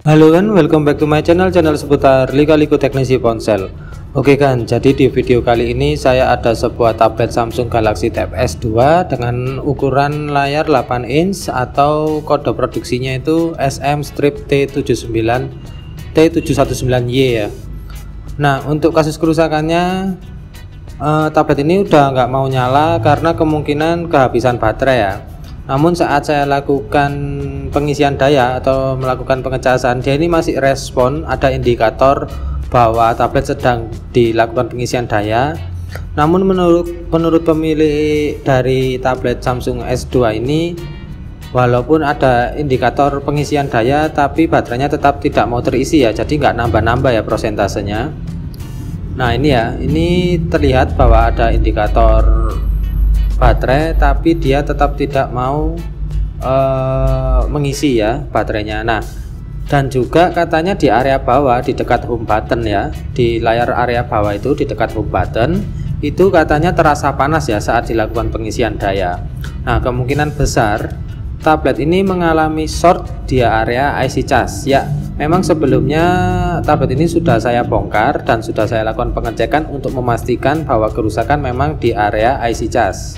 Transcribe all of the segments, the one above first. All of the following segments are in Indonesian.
Halo kan, welcome back to my channel seputar lika-liku teknisi ponsel. Oke kan, jadi di video kali ini saya ada sebuah tablet Samsung Galaxy Tab S2 dengan ukuran layar 8 inch atau kode produksinya itu SM-T79Y ya. Nah, untuk kasus kerusakannya tablet ini udah nggak mau nyala karena kemungkinan kehabisan baterai ya. Namun saat saya lakukan pengisian daya atau melakukan pengecasan, dia ini masih respon, ada indikator bahwa tablet sedang dilakukan pengisian daya. Namun menurut pemilik dari tablet Samsung S2 ini, walaupun ada indikator pengisian daya tapi baterainya tetap tidak mau terisi ya, jadi nggak nambah-nambah ya prosentasenya. Nah ini ya, ini terlihat bahwa ada indikator baterai tapi dia tetap tidak mau mengisi ya baterainya. Nah, dan juga katanya di area bawah di dekat home button ya, di layar area bawah itu di dekat home button itu katanya terasa panas ya saat dilakukan pengisian daya. Nah, kemungkinan besar tablet ini mengalami short di area IC cas ya. Memang sebelumnya tablet ini sudah saya bongkar dan sudah saya lakukan pengecekan untuk memastikan bahwa kerusakan memang di area IC cas.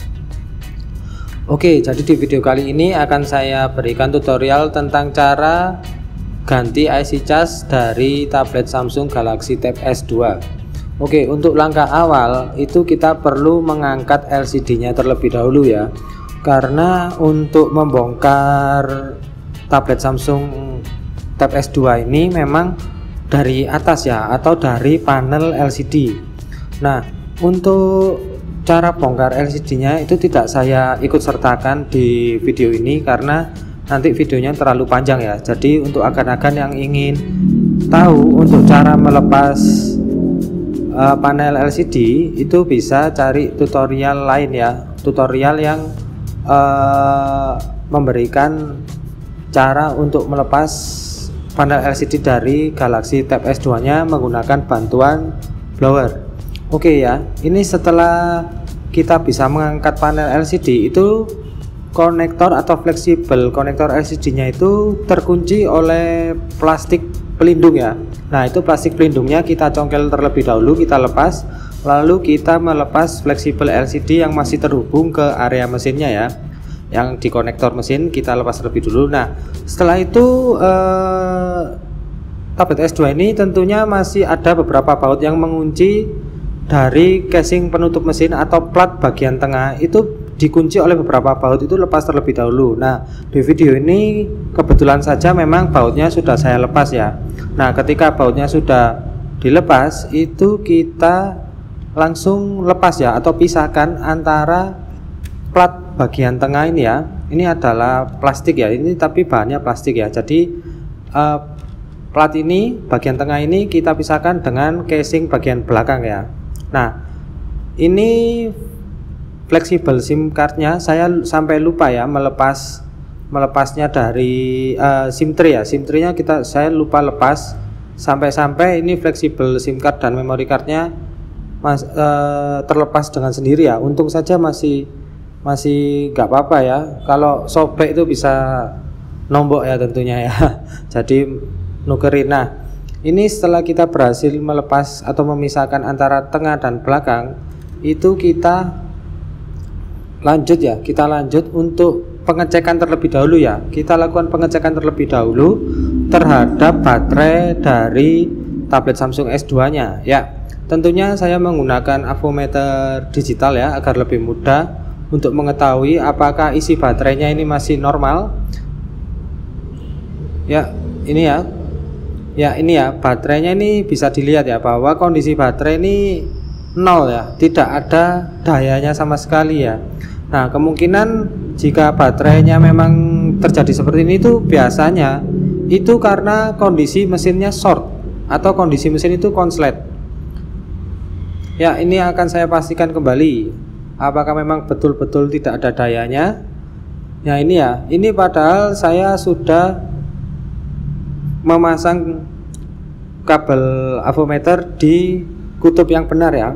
Oke, jadi di video kali ini akan saya berikan tutorial tentang cara ganti IC cas dari tablet Samsung Galaxy Tab S2. Oke, untuk langkah awal itu kita perlu mengangkat LCD-nya terlebih dahulu ya. Karena untuk membongkar tablet Samsung Tab S2 ini memang dari atas ya, atau dari panel LCD. Nah, untuk cara bongkar LCD-nya itu tidak saya ikut sertakan di video ini karena nanti videonya terlalu panjang ya. Jadi untuk agan-agan yang ingin tahu untuk cara melepas panel LCD itu bisa cari tutorial lain ya, tutorial yang memberikan cara untuk melepas panel LCD dari Galaxy Tab S2 nya menggunakan bantuan blower. Oke ya, ini setelah kita bisa mengangkat panel LCD itu konektor atau fleksibel konektor LCD nya itu terkunci oleh plastik pelindung ya. Nah, itu plastik pelindungnya kita congkel terlebih dahulu, kita lepas, lalu kita melepas fleksibel LCD yang masih terhubung ke area mesinnya ya, yang di konektor mesin kita lepas terlebih dulu. Nah, setelah itu tablet S2 ini tentunya masih ada beberapa baut yang mengunci dari casing penutup mesin atau plat bagian tengah, itu dikunci oleh beberapa baut, itu lepas terlebih dahulu. Nah, di video ini kebetulan saja memang bautnya sudah saya lepas ya. Nah, ketika bautnya sudah dilepas itu kita langsung lepas ya, atau pisahkan antara plat bagian tengah ini ya. Ini adalah plastik ya, ini tapi bahannya plastik ya. Jadi plat ini bagian tengah ini kita pisahkan dengan casing bagian belakang ya. Nah, ini fleksibel SIM cardnya saya sampai lupa ya melepasnya dari SIM tray ya. SIM tray-nya saya lupa lepas sampai ini fleksibel SIM card dan memory cardnya terlepas dengan sendiri ya. Untung saja masih nggak apa-apa ya. Kalau sobek itu bisa nombok ya tentunya ya. Jadi nukerin. Nah, ini setelah kita berhasil melepas atau memisahkan antara tengah dan belakang, itu kita lanjut ya, kita lanjut untuk pengecekan terlebih dahulu ya. Kita lakukan pengecekan terlebih dahulu terhadap baterai dari tablet Samsung S2 nya ya. Tentunya saya menggunakan avometer digital ya, agar lebih mudah untuk mengetahui apakah isi baterainya ini masih normal ya. Ini ya, ini ya baterainya ini bisa dilihat ya bahwa kondisi baterai ini nol ya, tidak ada dayanya sama sekali ya. Nah, kemungkinan jika baterainya memang terjadi seperti ini itu biasanya itu karena kondisi mesinnya short atau kondisi mesin itu konslet ya. Ini akan saya pastikan kembali apakah memang betul-betul tidak ada dayanya. Nah, ini ya, ini padahal saya sudah memasang kabel avometer di kutub yang benar ya.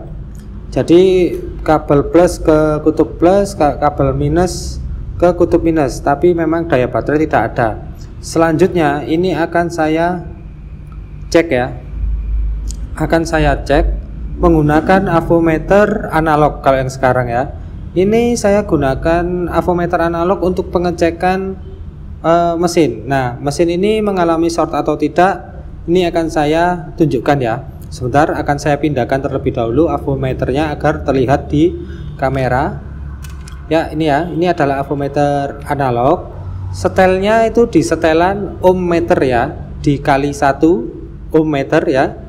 Jadi kabel plus ke kutub plus, kabel minus ke kutub minus, tapi memang daya baterai tidak ada. selanjutnya ini akan saya cek ya. Akan saya cek menggunakan avometer analog kalau yang sekarang ya. Ini saya gunakan avometer analog untuk pengecekan mesin. Nah, mesin ini mengalami short atau tidak, ini akan saya tunjukkan ya. Sebentar, akan saya pindahkan terlebih dahulu avometernya agar terlihat di kamera. Ya, ini adalah avometer analog. Setelnya itu di setelan ohm meter ya, dikali 1 ohm meter ya.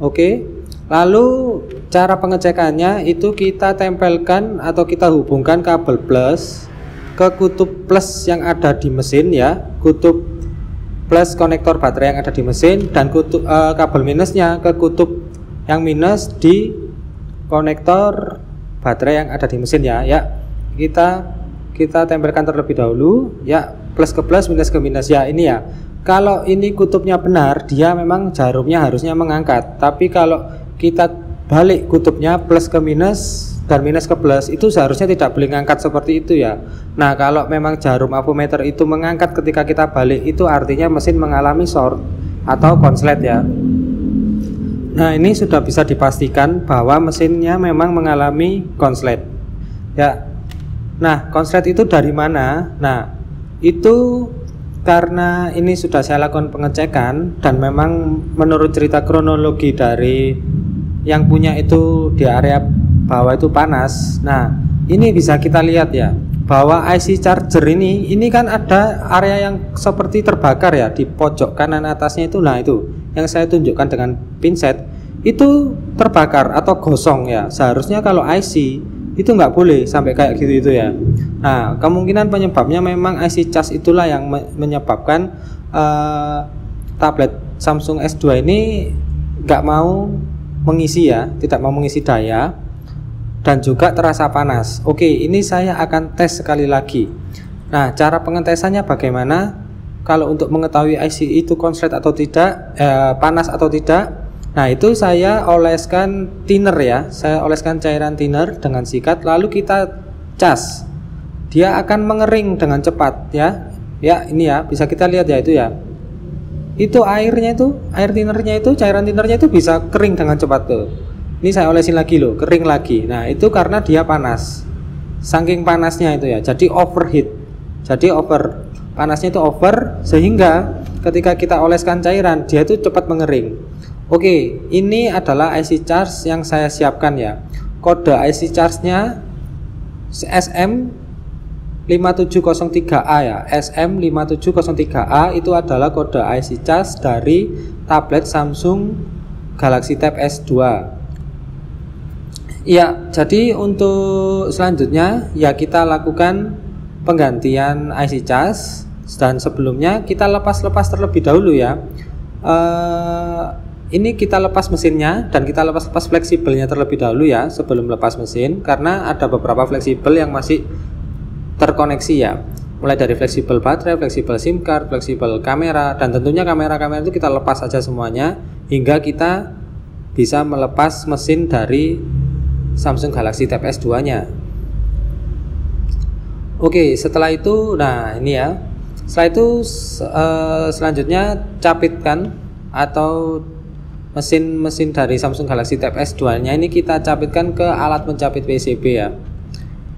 Oke, lalu cara pengecekannya itu kita tempelkan atau kita hubungkan kabel plus ke kutub plus yang ada di mesin ya, kutub plus konektor baterai yang ada di mesin, dan kutub kabel minusnya ke kutub yang minus di konektor baterai yang ada di mesin ya. Ya, kita tempelkan terlebih dahulu ya, plus ke plus, minus ke minus ya. Ini ya, kalau ini kutubnya benar, dia memang jarumnya harusnya mengangkat. Tapi kalau kita balik kutubnya plus ke minus dan minus ke plus, itu seharusnya tidak boleh ngangkat seperti itu ya. Nah, kalau memang jarum avometer itu mengangkat ketika kita balik, itu artinya mesin mengalami short atau konslet ya. Nah, ini sudah bisa dipastikan bahwa mesinnya memang mengalami konslet ya. Nah, konslet itu dari mana? Nah, itu karena ini sudah saya lakukan pengecekan dan memang menurut cerita kronologi dari yang punya itu di area bawah itu panas. Nah, ini bisa kita lihat ya, bahwa IC charger ini kan ada area yang seperti terbakar ya di pojok kanan atasnya itu. Nah, itu yang saya tunjukkan dengan pinset itu terbakar atau gosong ya. Seharusnya kalau IC itu nggak boleh sampai kayak gitu itu ya. Nah, kemungkinan penyebabnya memang IC charge itulah yang menyebabkan tablet Samsung S2 ini nggak mau mengisi ya, tidak mau mengisi daya dan juga terasa panas. Oke, ini saya akan tes sekali lagi. Nah, cara pengetesannya bagaimana? Kalau untuk mengetahui IC itu konslet atau tidak, panas atau tidak, nah itu saya oleskan thinner ya, saya oleskan cairan thinner dengan sikat, lalu kita cas. Dia akan mengering dengan cepat ya. Ya, ini ya, bisa kita lihat ya itu ya. Itu airnya itu, air thinnernya itu, cairan thinnernya itu bisa kering dengan cepat tuh. Ini saya olesin lagi loh, kering lagi. Nah, itu karena dia panas. Saking panasnya itu ya, jadi overheat. Jadi panasnya itu over sehingga ketika kita oleskan cairan, dia itu cepat mengering. Oke, ini adalah IC charge yang saya siapkan ya. Kode IC charge-nya SM5703A ya. SM5703A itu adalah kode IC charge dari tablet Samsung Galaxy Tab S2. Ya, jadi untuk selanjutnya ya kita lakukan penggantian IC charge, dan sebelumnya kita lepas terlebih dahulu ya. Ini kita lepas mesinnya dan kita lepas fleksibelnya terlebih dahulu ya sebelum lepas mesin, karena ada beberapa fleksibel yang masih terkoneksi ya, mulai dari fleksibel baterai, fleksibel SIM card, fleksibel kamera, dan tentunya kamera itu kita lepas saja semuanya hingga kita bisa melepas mesin dari Samsung Galaxy Tab S2 nya. Oke, setelah itu, nah ini ya, setelah itu selanjutnya capitkan atau mesin dari Samsung Galaxy Tab S2 nya ini kita capitkan ke alat pencapit PCB ya.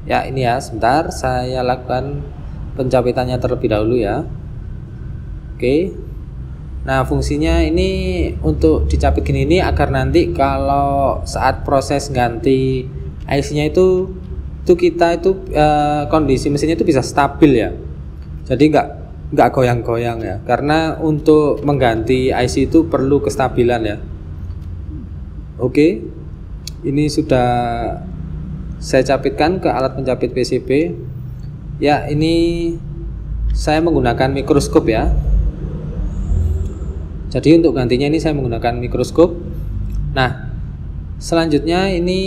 Ya, ini ya, sebentar saya lakukan pencapitannya terlebih dahulu ya. Oke. Nah, fungsinya ini untuk dicapit gini ini agar nanti kalau saat proses ganti IC-nya itu kita kondisi mesinnya itu bisa stabil ya. Jadi nggak goyang-goyang ya, karena untuk mengganti IC itu perlu kestabilan ya. Oke, ini sudah saya capitkan ke alat pencapit PCB ya. Ini saya menggunakan mikroskop ya, jadi untuk gantinya ini saya menggunakan mikroskop. Nah, selanjutnya ini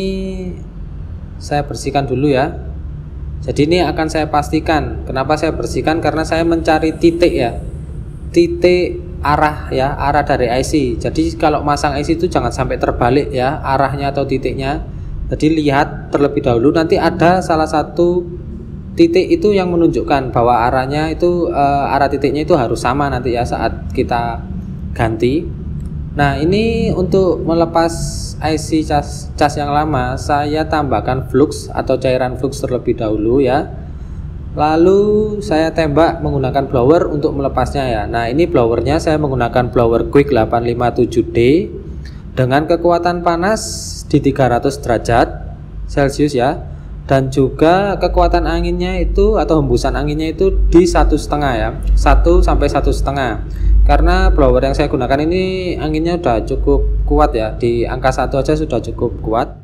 saya bersihkan dulu ya. Jadi ini akan saya pastikan. Kenapa saya bersihkan? Karena saya mencari titik ya, titik arah ya, arah dari IC. Jadi kalau masang IC itu jangan sampai terbalik ya arahnya atau titiknya. Jadi lihat terlebih dahulu, nanti ada salah satu titik itu yang menunjukkan bahwa arahnya itu arah titiknya itu harus sama nanti ya saat kita ganti. Nah, ini untuk melepas IC cas yang lama, saya tambahkan flux atau cairan flux terlebih dahulu ya. Lalu saya tembak menggunakan blower untuk melepasnya ya. Nah, ini blowernya saya menggunakan blower Quick 857D dengan kekuatan panas di 300 derajat Celcius ya. Dan juga kekuatan anginnya itu atau hembusan anginnya itu di 1,5 ya, 1 sampai 1,5. Karena blower yang saya gunakan ini anginnya udah cukup kuat ya, di angka 1 aja sudah cukup kuat.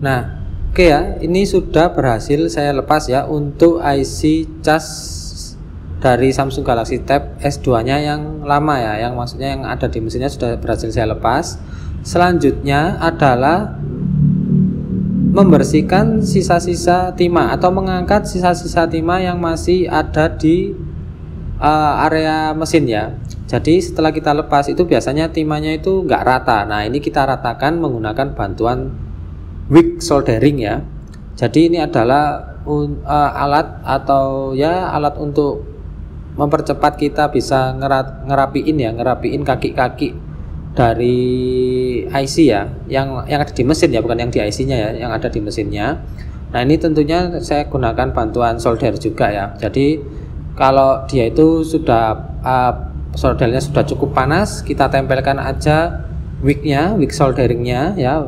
Nah, oke ya, ini sudah berhasil saya lepas ya untuk IC cas dari Samsung Galaxy Tab S2 nya yang lama ya, yang maksudnya yang ada di mesinnya sudah berhasil saya lepas. Selanjutnya adalah membersihkan sisa-sisa timah atau mengangkat sisa-sisa timah yang masih ada di area mesin ya. Jadi setelah kita lepas itu biasanya timahnya itu enggak rata. Nah, ini kita ratakan menggunakan bantuan wick soldering ya. Jadi ini adalah alat atau ya alat untuk mempercepat kita bisa ngerapiin kaki-kaki dari IC ya, yang ada di mesin ya, bukan yang di IC-nya ya, yang ada di mesinnya. Nah, ini tentunya saya gunakan bantuan solder juga ya. Jadi kalau dia itu sudah soldernya sudah cukup panas, kita tempelkan aja wick solderingnya ya.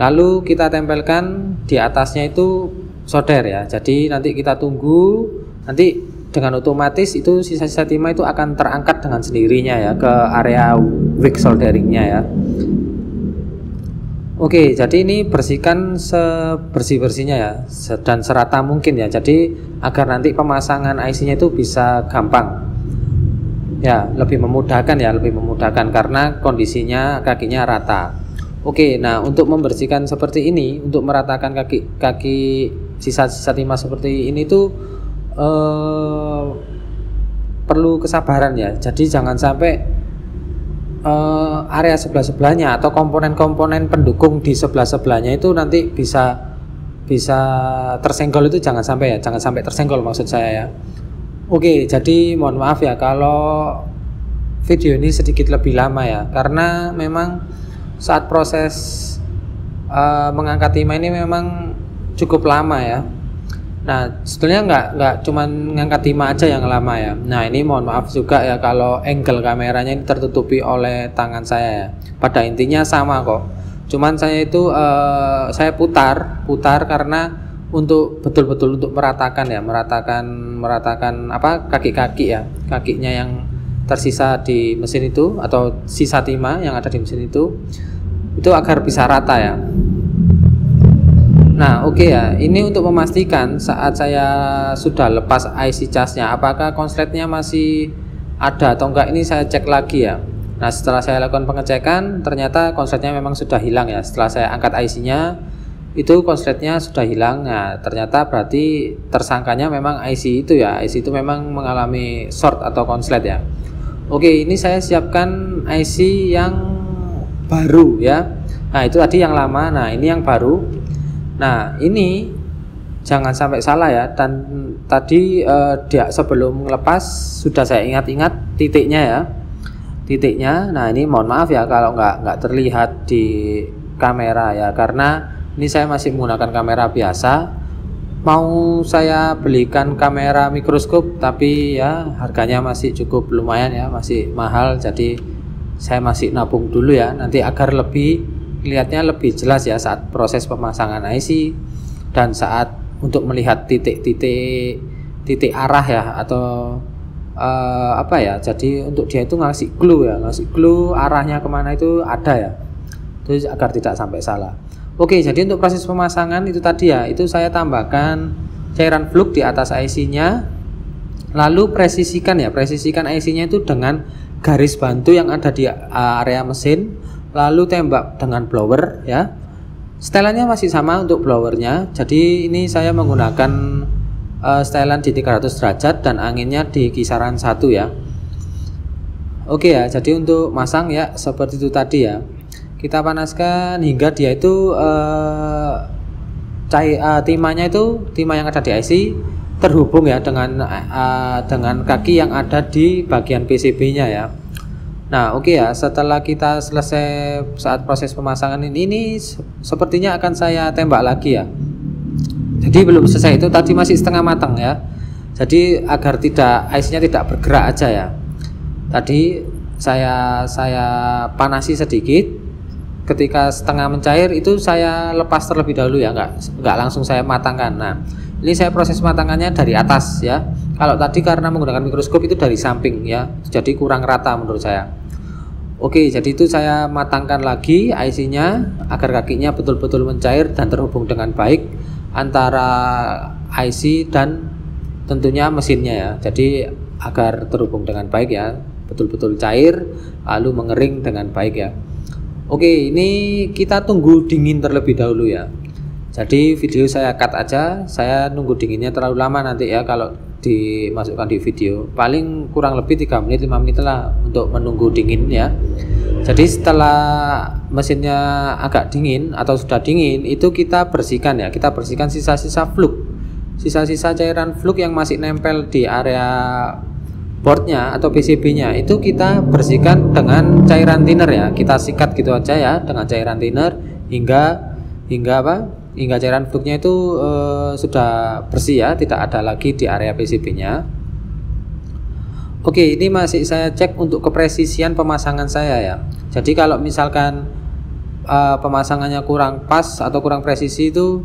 Lalu kita tempelkan di atasnya itu solder ya. Jadi nanti kita tunggu, nanti dengan otomatis itu sisa-sisa timah itu akan terangkat dengan sendirinya ya ke area wick solderingnya ya. Oke, jadi ini bersihkan sebersih-bersihnya ya dan serata mungkin ya. Jadi agar nanti pemasangan IC-nya itu bisa gampang ya, lebih memudahkan karena kondisinya kakinya rata. Oke, nah untuk membersihkan seperti ini, untuk meratakan kaki sisa-sisa timah seperti ini tuh perlu kesabaran ya. Jadi jangan sampai area sebelah-sebelahnya atau komponen-komponen pendukung di sebelah-sebelahnya itu nanti bisa tersenggol, itu jangan sampai tersenggol maksud saya ya. Oke, jadi mohon maaf ya kalau video ini sedikit lebih lama ya, karena memang saat proses mengangkat timah ini memang cukup lama ya. Nah, sebetulnya nggak cuman ngangkat timah aja yang lama ya. Nah, ini mohon maaf juga ya kalau angle kameranya ini tertutupi oleh tangan saya ya. Pada intinya sama kok. Cuman saya itu saya putar karena untuk betul-betul untuk meratakan apa kaki-kaki ya, kakinya yang tersisa di mesin itu atau sisa timah yang ada di mesin itu agar bisa rata ya. Nah, oke ya, ini untuk memastikan saat saya sudah lepas IC casnya apakah konsletnya masih ada atau enggak, ini saya cek lagi ya. Nah, setelah saya lakukan pengecekan ternyata konsletnya memang sudah hilang ya. Setelah saya angkat IC-nya itu konsletnya sudah hilang. Nah, ternyata berarti tersangkanya memang IC itu ya. IC itu memang mengalami short atau konslet ya. Oke, ini saya siapkan IC yang baru ya. Nah, itu tadi yang lama. Nah, ini yang baru. Nah, ini jangan sampai salah ya. Dan tadi sebelum lepas sudah saya ingat-ingat titiknya ya. Titiknya. Nah, ini mohon maaf ya kalau nggak terlihat di kamera ya, karena ini saya masih menggunakan kamera biasa. Mau saya belikan kamera mikroskop tapi ya harganya masih cukup lumayan ya, masih mahal. Jadi saya masih nabung dulu ya, nanti agar lihatnya lebih jelas ya saat proses pemasangan IC dan saat untuk melihat titik arah ya, atau apa ya. Jadi untuk dia itu ngasih clue arahnya kemana itu ada ya, itu agar tidak sampai salah. Oke, jadi untuk proses pemasangan itu tadi ya, itu saya tambahkan cairan flux di atas IC-nya, lalu presisikan IC-nya itu dengan garis bantu yang ada di area mesin, lalu tembak dengan blower ya. Setelannya masih sama untuk blowernya. Jadi ini saya menggunakan setelan di 300 derajat dan anginnya di kisaran 1 ya. Oke ya, jadi untuk masang ya seperti itu tadi ya. Kita panaskan hingga dia itu timahnya itu, timah yang ada di IC terhubung ya dengan kaki yang ada di bagian PCB-nya ya. Nah, oke ya, setelah kita selesai saat proses pemasangan ini sepertinya akan saya tembak lagi ya. Jadi belum selesai, itu tadi masih setengah matang ya. Jadi agar IC-nya tidak bergerak aja ya. Tadi saya panasi sedikit. Ketika setengah mencair itu saya lepas terlebih dahulu ya, nggak langsung saya matangkan. Nah, ini saya proses matangannya dari atas ya. Kalau tadi karena menggunakan mikroskop itu dari samping ya, jadi kurang rata menurut saya. Oke, jadi itu saya matangkan lagi IC-nya agar kakinya betul-betul mencair dan terhubung dengan baik antara IC dan tentunya mesinnya ya. Jadi agar terhubung dengan baik ya, betul-betul cair lalu mengering dengan baik ya. Oke, ini kita tunggu dingin terlebih dahulu ya. Jadi video saya cut aja, saya nunggu dinginnya terlalu lama nanti ya kalau dimasukkan di video. Paling kurang lebih 3 menit 5 menit lah untuk menunggu dingin ya. Jadi setelah mesinnya agak dingin atau sudah dingin, itu kita bersihkan ya. Kita bersihkan sisa-sisa fluk, sisa-sisa cairan fluk yang masih nempel di area boardnya atau PCB-nya, itu kita bersihkan dengan cairan thinner ya. Kita sikat gitu aja ya dengan cairan thinner hingga cairan fluknya itu sudah bersih ya, tidak ada lagi di area PCB-nya. Oke, ini masih saya cek untuk kepresisian pemasangan saya ya. Jadi kalau misalkan pemasangannya kurang pas atau kurang presisi itu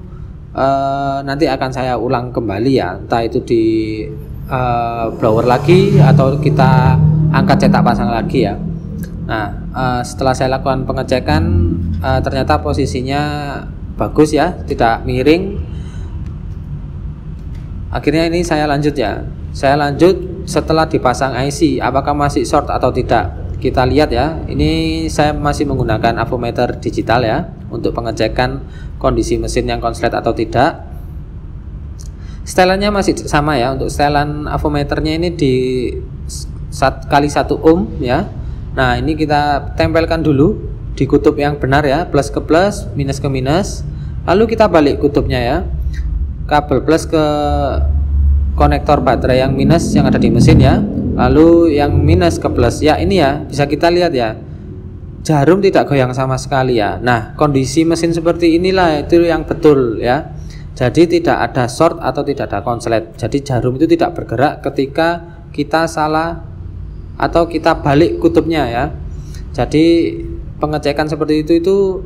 nanti akan saya ulang kembali ya, entah itu di blower lagi atau kita angkat cetak pasang lagi ya. Nah, setelah saya lakukan pengecekan ternyata posisinya bagus ya, tidak miring. Akhirnya ini saya lanjut ya. Saya lanjut setelah dipasang IC apakah masih short atau tidak. Kita lihat ya. Ini saya masih menggunakan avometer digital ya untuk pengecekan kondisi mesin yang konslet atau tidak. Setelannya masih sama ya. Untuk setelan avometernya ini di kali 1 ohm ya. Nah, ini kita tempelkan dulu di kutub yang benar ya, plus ke plus, minus ke minus. Lalu kita balik kutubnya ya. Kabel plus ke konektor baterai yang minus yang ada di mesin ya. Lalu yang minus ke plus ya, ini ya bisa kita lihat ya, jarum tidak goyang sama sekali ya. Nah, kondisi mesin seperti inilah itu yang betul ya. Jadi tidak ada short atau tidak ada konslet. Jadi jarum itu tidak bergerak ketika kita salah atau kita balik kutubnya ya. Jadi pengecekan seperti itu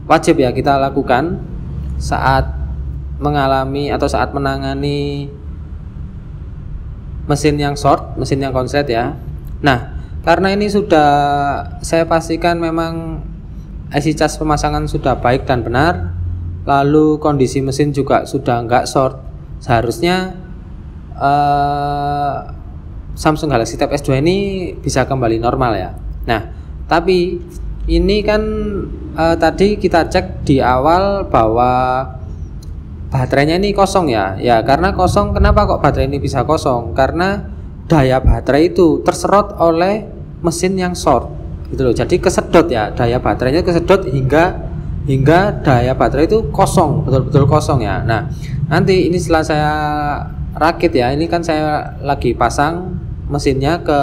wajib ya kita lakukan saat mengalami atau saat menangani mesin yang short, mesin yang konslet ya. Nah, karena ini sudah saya pastikan memang IC cas pemasangan sudah baik dan benar, lalu kondisi mesin juga sudah enggak short, seharusnya Samsung Galaxy Tab S2 ini bisa kembali normal ya. Nah, tapi ini kan tadi kita cek di awal bahwa baterainya ini kosong ya. Ya, karena kosong, kenapa kok baterai ini bisa kosong? Karena daya baterai itu terserot oleh mesin yang short gitu loh. Jadi kesedot ya, daya baterainya kesedot hingga daya baterai itu kosong, betul-betul kosong ya. Nah, nanti ini setelah saya rakit ya, ini kan saya lagi pasang mesinnya ke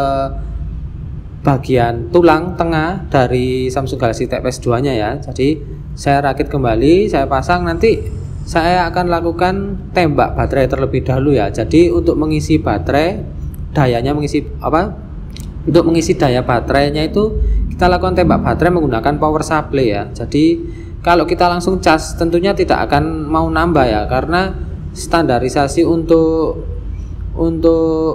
bagian tulang tengah dari Samsung Galaxy Tab S2 nya ya. Jadi saya rakit kembali, saya pasang, nanti saya akan lakukan tembak baterai terlebih dahulu ya. Jadi untuk mengisi baterai, untuk mengisi daya baterainya itu kita lakukan tembak baterai menggunakan power supply ya. Jadi kalau kita langsung cas tentunya tidak akan mau nambah ya, karena standarisasi untuk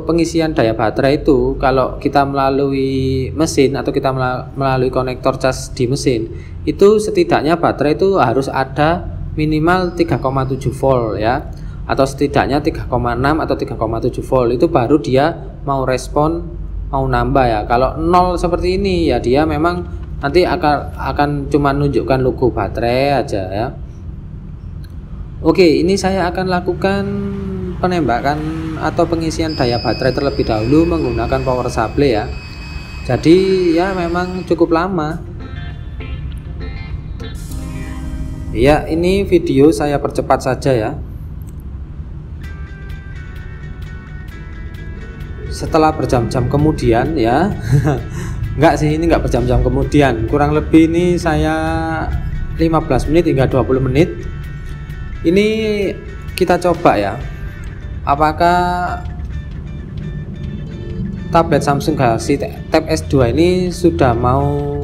pengisian daya baterai itu kalau kita melalui mesin atau kita melalui konektor cas di mesin itu setidaknya baterai itu harus ada minimal 3,7 volt ya, atau setidaknya 3,6 atau 3,7 volt, itu baru dia mau respon, mau nambah ya. Kalau nol seperti ini ya dia memang nanti akan cuma nunjukkan logo baterai aja ya. Oke, ini saya akan lakukan penembakan atau pengisian daya baterai terlebih dahulu menggunakan power supply ya. Jadi ya memang cukup lama. Ya, ini video saya percepat saja ya. Setelah berjam-jam kemudian ya. Enggak sih, ini enggak berjam-jam kemudian, kurang lebih ini saya 15 menit hingga 20 menit. Ini kita coba ya, apakah tablet Samsung Galaxy Tab S2 ini sudah mau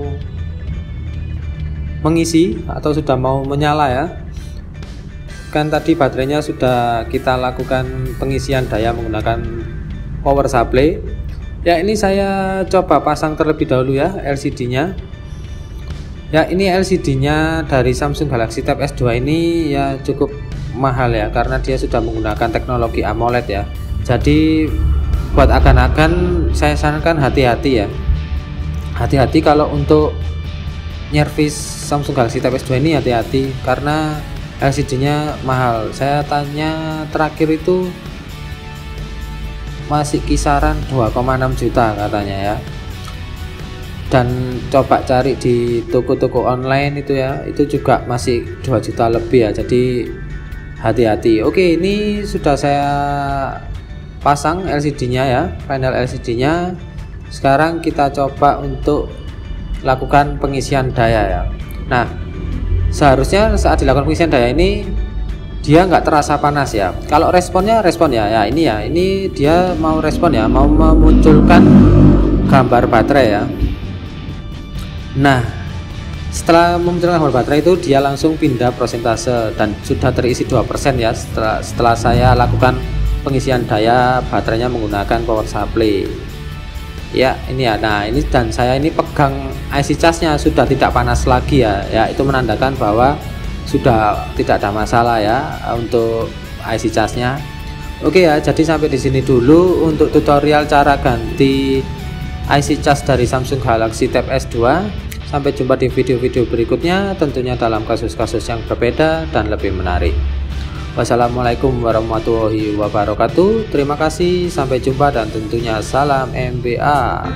mengisi atau sudah mau menyala ya. Kan tadi baterainya sudah kita lakukan pengisian daya menggunakan power supply. Ya, ini saya coba pasang terlebih dahulu ya LCD nya. Ya, ini LCD nya dari Samsung Galaxy Tab S2 ini ya cukup mahal ya, karena dia sudah menggunakan teknologi AMOLED ya. Jadi buat akan-akan saya sarankan hati-hati ya, hati-hati kalau untuk nyervis Samsung Galaxy Tab S2 ini, hati-hati karena LCD nya mahal. Saya tanya terakhir itu masih kisaran 2,6 juta katanya ya, dan coba cari di toko-toko online itu ya, itu juga masih 2 juta lebih ya. Jadi hati-hati. Oke, ini sudah saya pasang LCD nya ya, panel LCD nya. Sekarang kita coba untuk lakukan pengisian daya ya. Nah, seharusnya saat dilakukan pengisian daya ini dia nggak terasa panas ya. Kalau responnya respon ya, ya ini dia mau respon ya, mau memunculkan gambar baterai ya. Nah, setelah memunculkan gambar baterai itu dia langsung pindah prosentase dan sudah terisi 2% ya setelah saya lakukan pengisian daya baterainya menggunakan power supply. Ya, ini ya. Nah, ini dan saya ini pegang IC casnya sudah tidak panas lagi ya. Ya, itu menandakan bahwa sudah tidak ada masalah ya untuk IC casnya. Oke ya, jadi sampai di sini dulu untuk tutorial cara ganti IC cas dari Samsung Galaxy Tab S2. Sampai jumpa di video-video berikutnya, tentunya dalam kasus-kasus yang berbeda dan lebih menarik. Wassalamualaikum warahmatullahi wabarakatuh. Terima kasih, sampai jumpa dan tentunya salam MBA.